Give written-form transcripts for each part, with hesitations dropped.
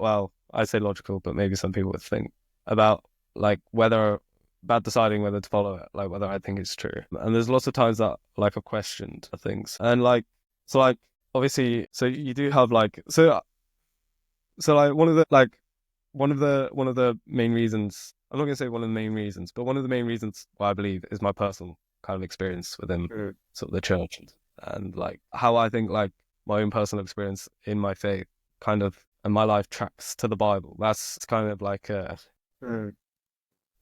well, I say logical, but maybe some people would think about like about deciding whether to follow it, like whether I think it's true. And there's lots of times that like I've questioned things, and like so like obviously, so you do have like so like one of the main reasons. I'm not gonna say one of the main reasons, but one of the main reasons why I believe is my personal kind of experience within sort of the church and like how I think like my own personal experience in my faith kind of and my life tracks to the Bible. That's kind of like a Mm.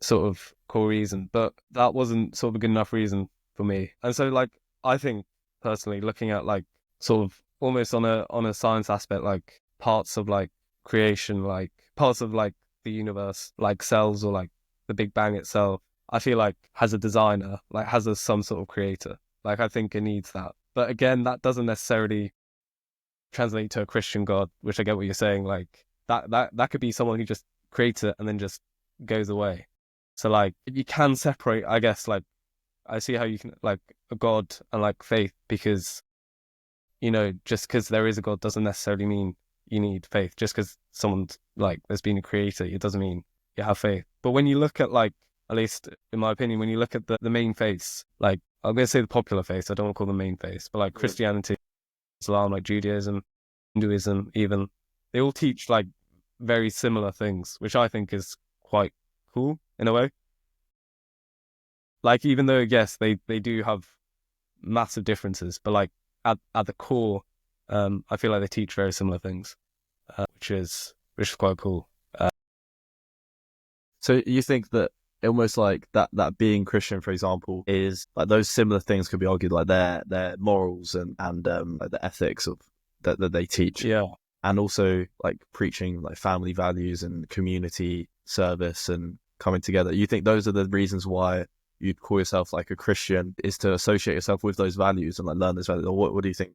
sort of core reason, but that wasn't sort of a good enough reason for me. And so like I think personally looking at like sort of almost on a science aspect, like parts of like creation, like parts of like the universe, like cells or like the Big Bang itself, I feel like has a designer, like has some sort of creator. Like I think it needs that. But again, that doesn't necessarily translate to a Christian God, which I get what you're saying. Like that could be someone who just creates it and then just goes away. So like you can separate, I guess, like I see how you can like a God and like faith because, you know, just because there is a God doesn't necessarily mean you need faith. Just because someone's like there's been a creator, it doesn't mean you have faith. But when you look at like, at least in my opinion, when you look at the main faiths, like I'm gonna say the popular faiths, I don't want to call them main faiths, but like Christianity, Islam, like Judaism, Hinduism, even they all teach like very similar things, which I think is quite cool in a way. Like even though yes, they do have massive differences, but like at the core, I feel like they teach very similar things, which is quite cool. So you think that almost like that being Christian, for example, is like those similar things could be argued like their morals and like the ethics of that they teach, Yeah, and also like preaching like family values and community service and coming together. You think those are the reasons why you'd call yourself like a Christian, is to associate yourself with those values and like learn those values? Or what do you think?